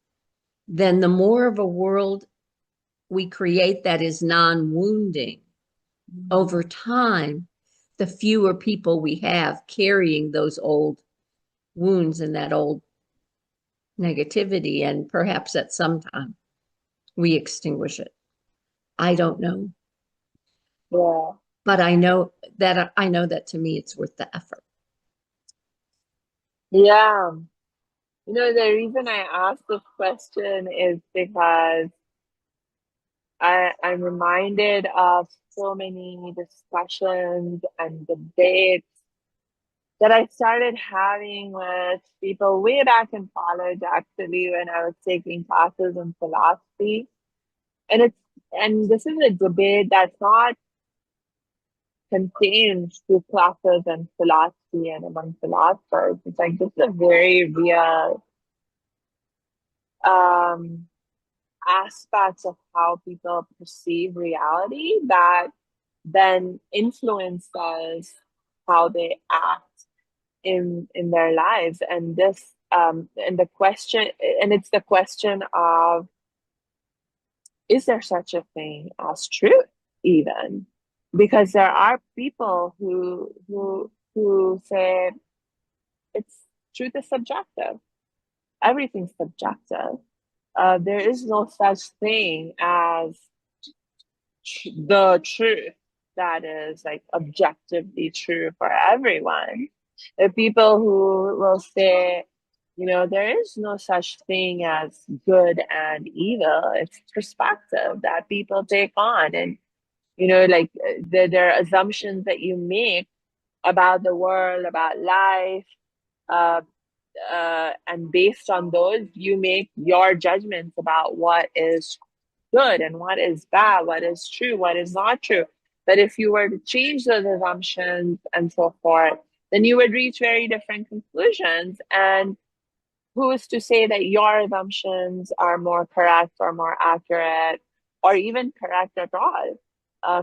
then the more of a world we create that is non-wounding, over time, the fewer people we have carrying those old wounds and that old negativity, and perhaps at some time we extinguish it. I don't know, Yeah. but I know that to me it's worth the effort. Yeah. The reason I asked this question is because I'm reminded of so many discussions and debates that I started having with people way back in college, actually, when I was taking classes in philosophy. And this is a debate that's not contained to classes in philosophy and among philosophers. It's like this is a very real aspects of how people perceive reality that then influences how they act in their lives. And this and the question, and it's the question of, is there such a thing as truth, even? Because there are people who say it's, truth is subjective. Everything's subjective. There is no such thing as the truth that is like objectively true for everyone. The people who will say, there is no such thing as good and evil. It's perspective that people take on. And, like there are assumptions that you make about the world, about life. Uh, and based on those, you make your judgments about what is good and what is bad, what is true, what is not true. But if you were to change those assumptions and so forth, then you would reach very different conclusions. And who is to say that your assumptions are more correct or more accurate or even correct at all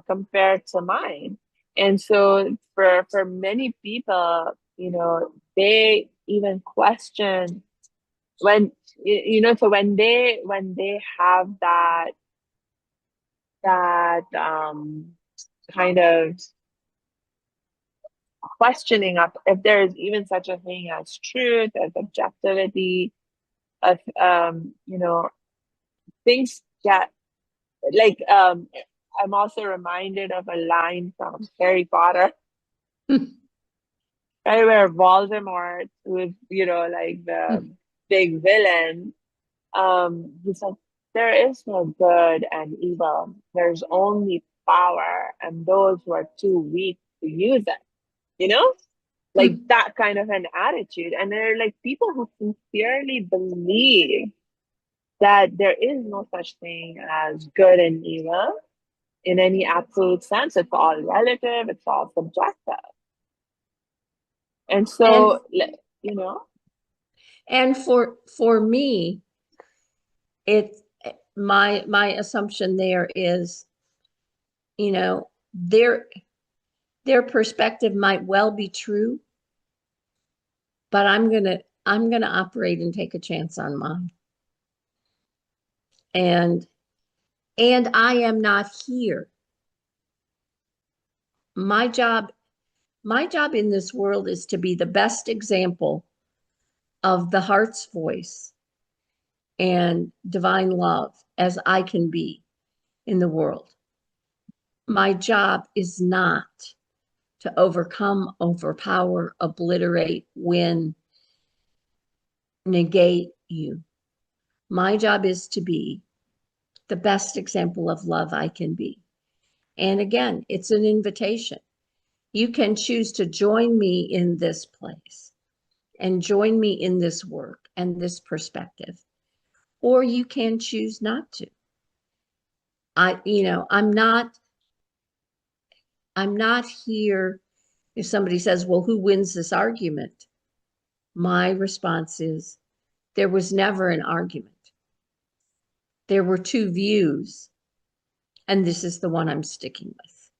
compared to mine? And so for many people, they even question when so when they have that kind of questioning of if there is even such a thing as truth, as objectivity, as things get like I'm also reminded of a line from Harry Potter, right, where Voldemort, who is like the big villain, he said, there is no good and evil. There's only power, and those who are too weak to use it. You know, like that kind of an attitude. And there are like people who sincerely believe that there is no such thing as good and evil in any absolute sense. It's all relative. It's all subjective. And And so, you know, and for me, it my assumption there is, you know, their perspective might well be true, but I'm gonna operate and take a chance on mine. And I am not here. My job my job in this world is to be the best example of the heart's voice and divine love as I can be in the world. My job is not to overcome, overpower, obliterate, win, negate you. My job is to be the best example of love I can be. And again, it's an invitation. You can choose to join me in this place and join me in this work and this perspective, or you can choose not to. I'm not here. If somebody says, well, who wins this argument? My response is, there was never an argument. There were two views, and this is the one I'm sticking with,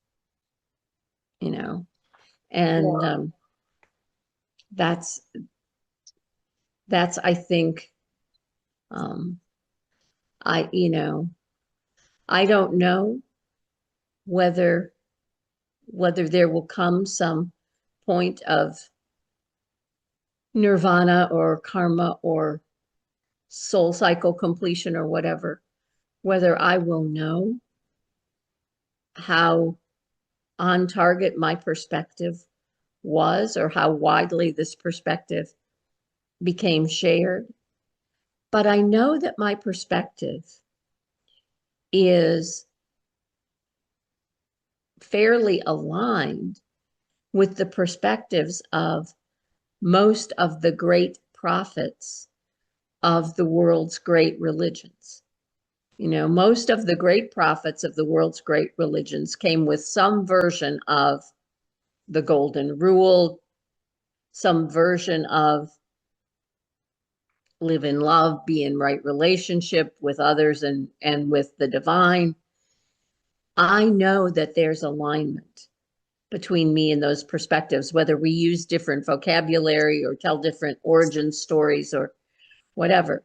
and yeah, that's, I think, um, I don't know whether there will come some point of nirvana or karma or soul cycle completion or whatever, whether I will know how on target my perspective was or how widely this perspective became shared. But I know that my perspective is fairly aligned with the perspectives of most of the great prophets of the world's great religions. Most of the great prophets of the world's great religions came with some version of the golden rule, some version of live in love, be in right relationship with others and with the divine. I know that there's alignment between me and those perspectives, whether we use different vocabulary or tell different origin stories or whatever.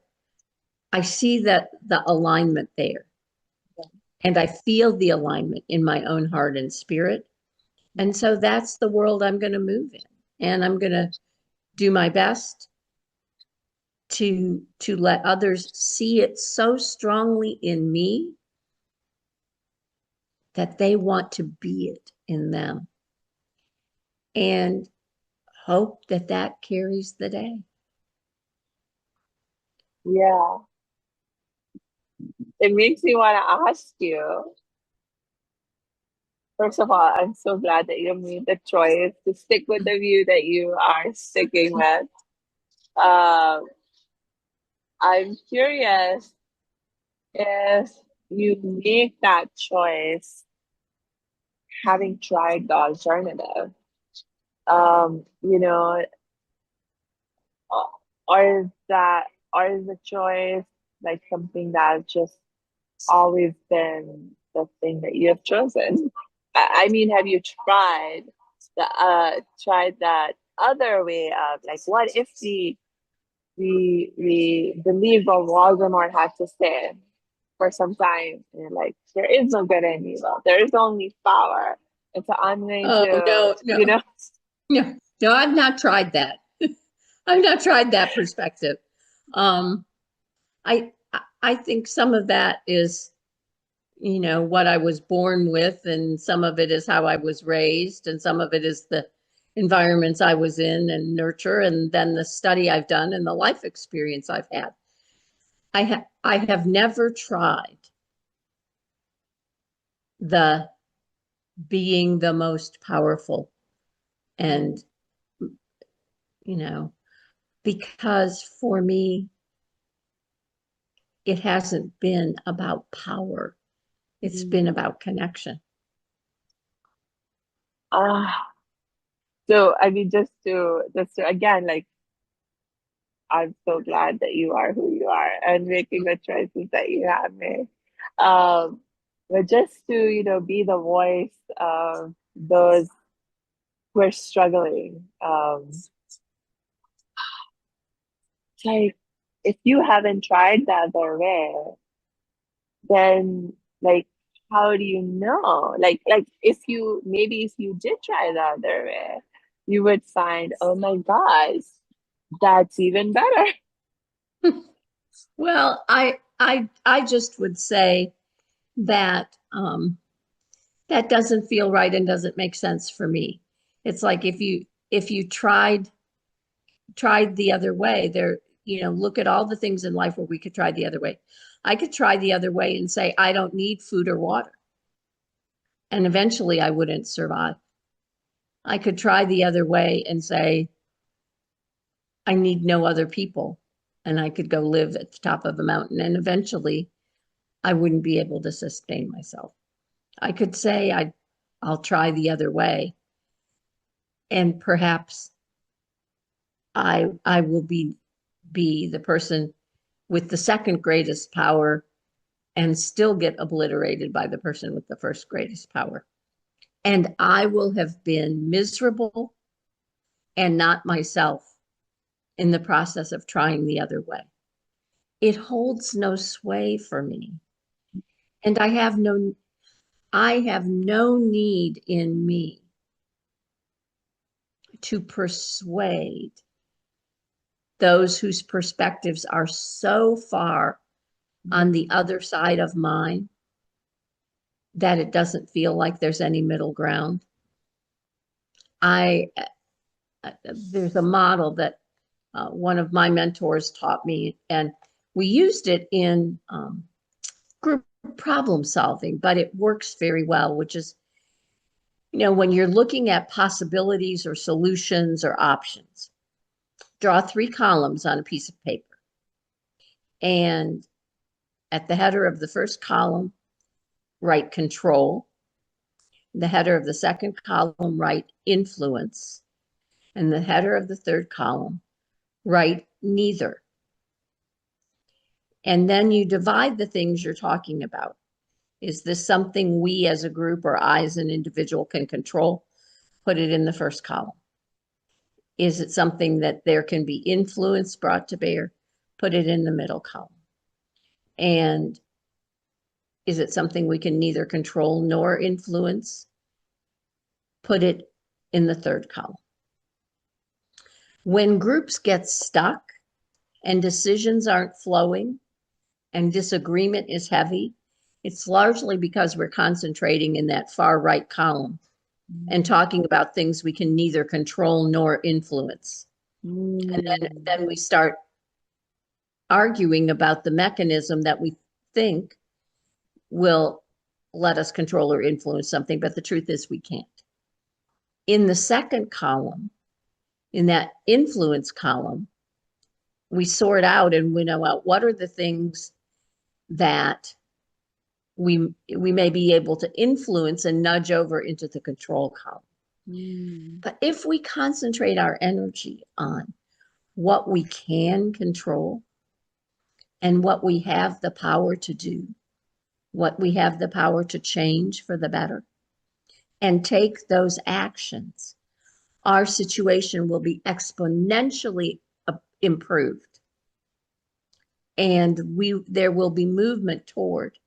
I see that the alignment there. And I feel the alignment in my own heart and spirit. And so that's the world I'm going to move in. And I'm going to do my best to let others see it so strongly in me that they want to be it in them. And hope that that carries the day. Yeah. It makes me want to ask you, first of all, I'm so glad that you made the choice to stick with the view that you are sticking with. Um, I'm curious if you make that choice having tried the alternative. You know, or is that, or is the choice like something that just always been the thing that you have chosen? I mean, have you tried that other way of like, what if we believe what Voldemort had to say for some time, and like there is no good and evil, there is only power, and so I'm going Oh, to, no, no, no, no, I've not tried that. I've not tried that perspective. Um, I think some of that is, what I was born with, and some of it is how I was raised, and some of it is the environments I was in and nurture, and then the study I've done and the life experience I've had. I have never tried the being the most powerful, and because for me it hasn't been about power. It's been about connection. So I mean, just to again, like, I'm so glad that you are who you are and making the choices that you have made. Um, but just to, be the voice of those who are struggling. It's like, if you haven't tried the other way, then like, how do you know? Like if you did try the other way, you would find, oh my gosh, that's even better. Well, I just would say that that doesn't feel right and doesn't make sense for me. It's like if you tried the other way, look at all the things in life where we could try the other way. I could try the other way and say I don't need food or water, and eventually I wouldn't survive. I could try the other way and say I need no other people, and I could go live at the top of a mountain, and eventually I wouldn't be able to sustain myself. I could say I'll try the other way, and perhaps I will be the person with the second greatest power and still get obliterated by the person with the first greatest power. And I will have been miserable and not myself in the process of trying the other way. It holds no sway for me. And I have no need in me to persuade those whose perspectives are so far on the other side of mine that it doesn't feel like there's any middle ground. I There's a model that one of my mentors taught me, and we used it in group problem solving, but it works very well, which is, when you're looking at possibilities or solutions or options, draw 3 columns on a piece of paper. And at the header of the first column, write control. The header of the second column, write influence. And the header of the third column, write neither. And then you divide the things you're talking about Is this something we as a group or I as an individual can control? Put it in the first column. Is it something that there can be influence brought to bear? Put it in the middle column. And is it something we can neither control nor influence? Put it in the third column. When groups get stuck and decisions aren't flowing and disagreement is heavy, it's largely because we're concentrating in that far right column and talking about things we can neither control nor influence. And then we start arguing about the mechanism that we think will let us control or influence something, but the truth is we can't. In the second column, in that influence column, we sort out and winnow out what are the things that we may be able to influence and nudge over into the control column. But if we concentrate our energy on what we can control and what we have the power to do, what we have the power to change for the better, and take those actions, our situation will be exponentially improved. And there will be movement toward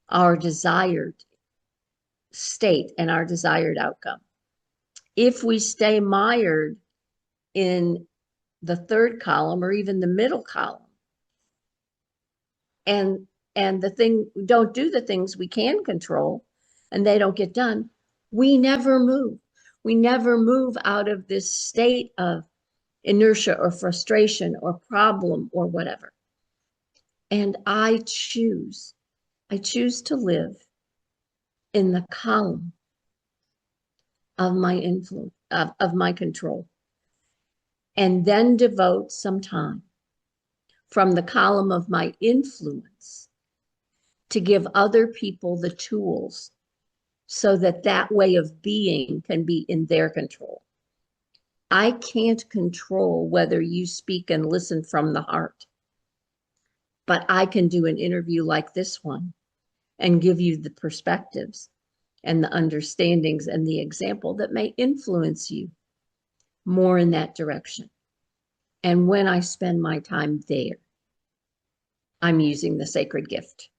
our desired state and our desired outcome. If we stay mired in the third column or even the middle column, and don't do the things we can control and they don't get done, we never move. We never move out of this state of inertia or frustration or problem or whatever. And I choose to live in the column of my influence, of my control, and then devote some time from the column of my influence to give other people the tools so that that way of being can be in their control. I can't control whether you speak and listen from the heart, but I can do an interview like this one and give you the perspectives and the understandings and the example that may influence you more in that direction. And when I spend my time there, I'm using the sacred gift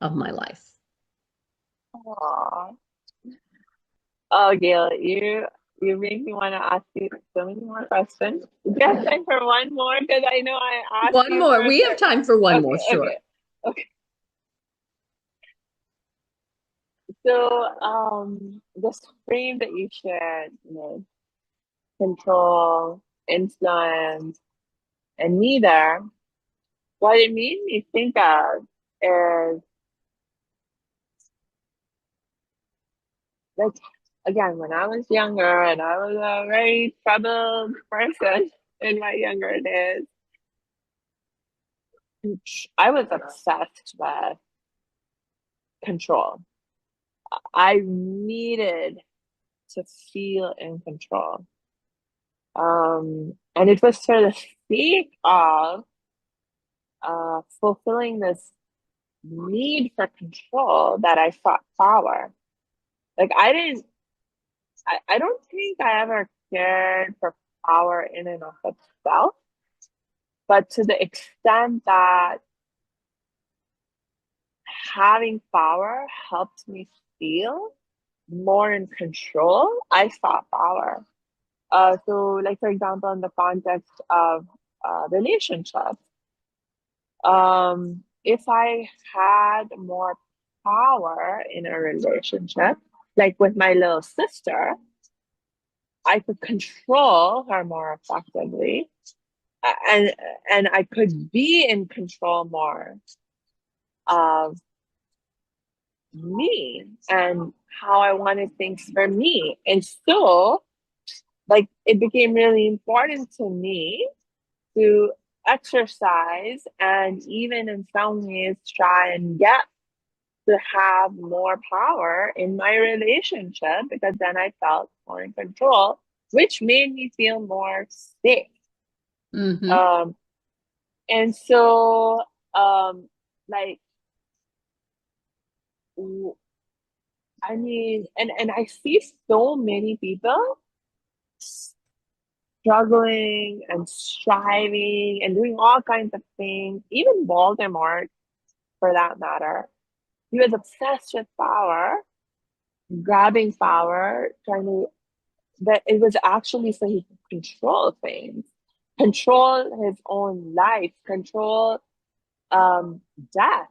of my life. Aww. Oh, Gail, you make me want to ask you so many more questions. Just time for one more because I know I asked One you more. for We have time for one more, sure. Okay. So, this frame that you shared, control, influence, and neither, what it made me think of is like, again, when I was younger and I was a very troubled person in my younger days, I was obsessed with control. I needed to feel in control. And it was for the sake of fulfilling this need for control that I sought power. Like I don't think I ever cared for power in and of itself, but to the extent that having power helped me feel more in control, I sought power. So like for example, in the context of relationships, if I had more power in a relationship, like with my little sister, I could control her more effectively, and I could be in control more of me and how I wanted things for me. And so, like, it became really important to me to exercise and even in some ways try and get to have more power in my relationship because then I felt more in control, which made me feel more safe. Mm-hmm. And so, like, I mean, and I see so many people struggling and striving and doing all kinds of things. Even Voldemort, for that matter, he was obsessed with power, grabbing power, trying to, that it was actually so he could control things, control his own life, control death.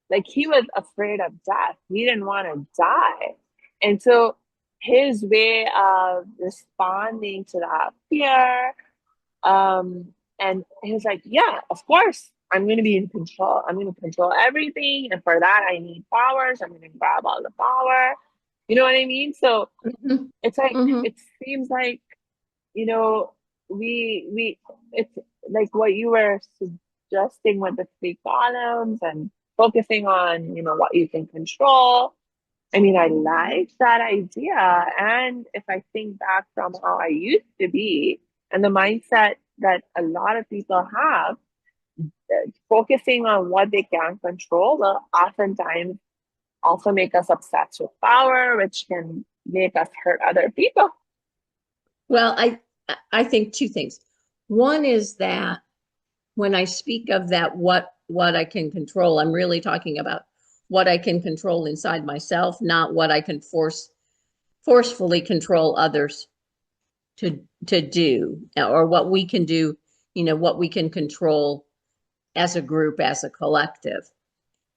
Like he was afraid of death. He didn't want to die. And so his way of responding to that fear, and he was like, yeah, of course, I'm going to be in control. I'm going to control everything. And for that, I need powers. I'm going to grab all the power. You know what I mean? So Mhm. it's like, Mhm. it seems like, you know, it's like what you were suggesting with the 3 columns and focusing on, what you can control. I mean, I like that idea. And if I think back from how I used to be and the mindset that a lot of people have, focusing on what they can control will oftentimes also make us obsessed with power, which can make us hurt other people. Well, I think two things. One is that when I speak of that, what I can control, I'm really talking about what I can control inside myself, not what I can forcefully control others to do, or what we can do, what we can control as a group, as a collective.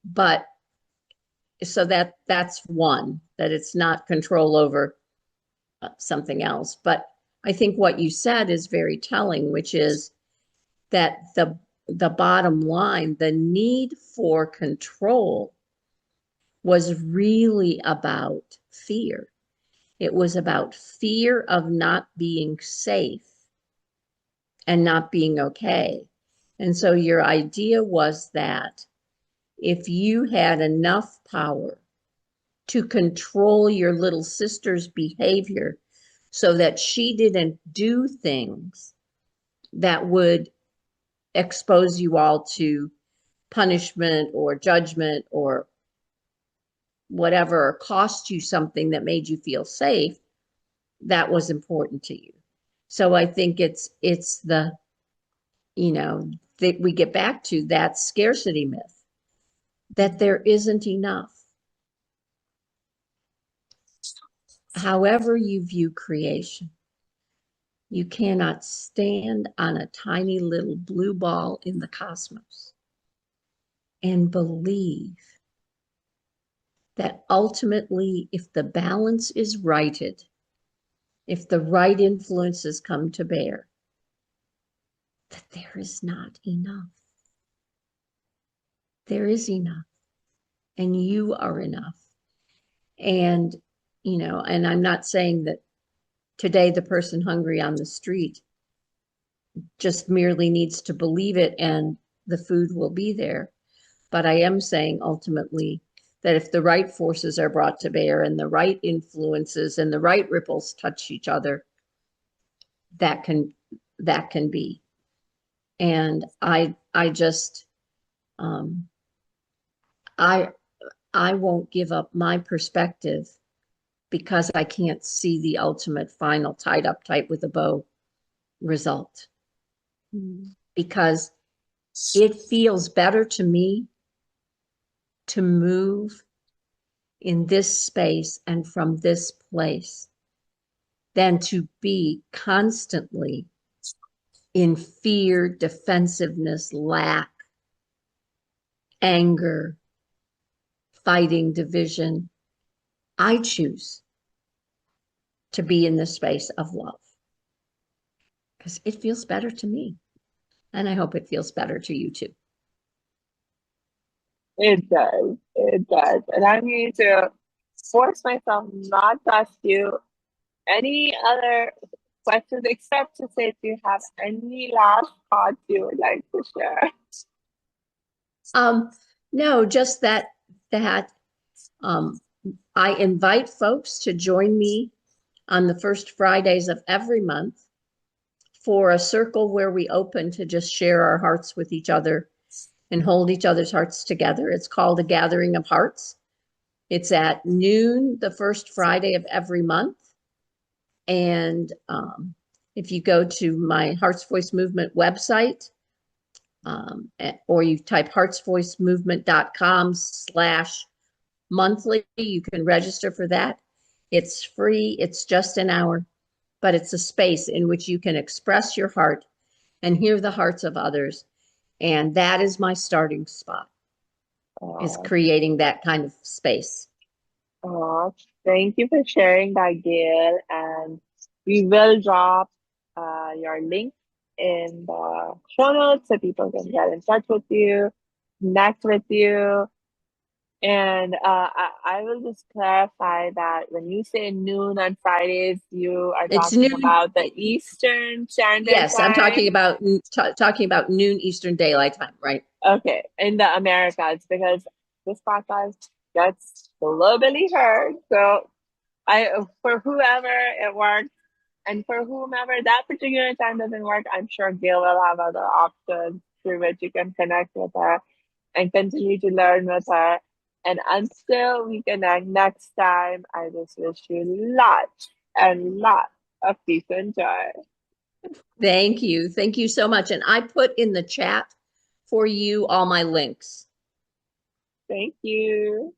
But so that's one, that it's not control over something else. But I think what you said is very telling, which is that the bottom line, the need for control was really about fear. It was about fear of not being safe and not being okay. And so your idea was that if you had enough power to control your little sister's behavior so that she didn't do things that would expose you all to punishment or judgment or whatever, or cost you something that made you feel safe, that was important to you. So I think it's the, that we get back to that scarcity myth, that there isn't enough. However you view creation, you cannot stand on a tiny little blue ball in the cosmos and believe that ultimately, if the balance is righted, if the right influences come to bear, that there is not enough. There is enough, and you are enough. And, and I'm not saying that today the person hungry on the street just merely needs to believe it and the food will be there. But I am saying ultimately that if the right forces are brought to bear and the right influences and the right ripples touch each other, that can be. And I just I I won't give up my perspective because I can't see the ultimate final tied up tight with a bow result. Because it feels better to me to move in this space and from this place than to be constantly in fear, defensiveness, lack, anger, fighting, division. I choose to be in the space of love because it feels better to me. And I hope it feels better to you too. It does. It does. And I'm going to force myself not to ask you any other questions except to say if you have any last thoughts you would like to share. No, just that I invite folks to join me on the first Fridays of every month for a circle where we open to just share our hearts with each other and hold each other's hearts together. It's called a Gathering of Hearts. It's at noon, the first Friday of every month. And if you go to my Heart's Voice Movement website, or you type heartsvoicemovement.com/monthly, you can register for that. It's free. It's just an hour, but it's a space in which you can express your heart and hear the hearts of others. And that is my starting spot, is Oh, creating that kind of space. oh, thank you for sharing that, Gail. And we will drop your link in the show notes so people can get in touch with you, connect with you. And I will just clarify that when you say noon on Fridays, you are It's talking noon. about the Eastern Standard Yes, I'm talking Time. about talking about noon Eastern Daylight Time, right? Okay, in the Americas, because this podcast gets globally heard. So for whoever it works, and for whomever that particular time doesn't work, I'm sure Gail will have other options through which you can connect with her and continue to learn with her. And until we connect next time, I just wish you lots and lots of peace and joy. Thank you. Thank you so much. And I put in the chat for you all my links. Thank you.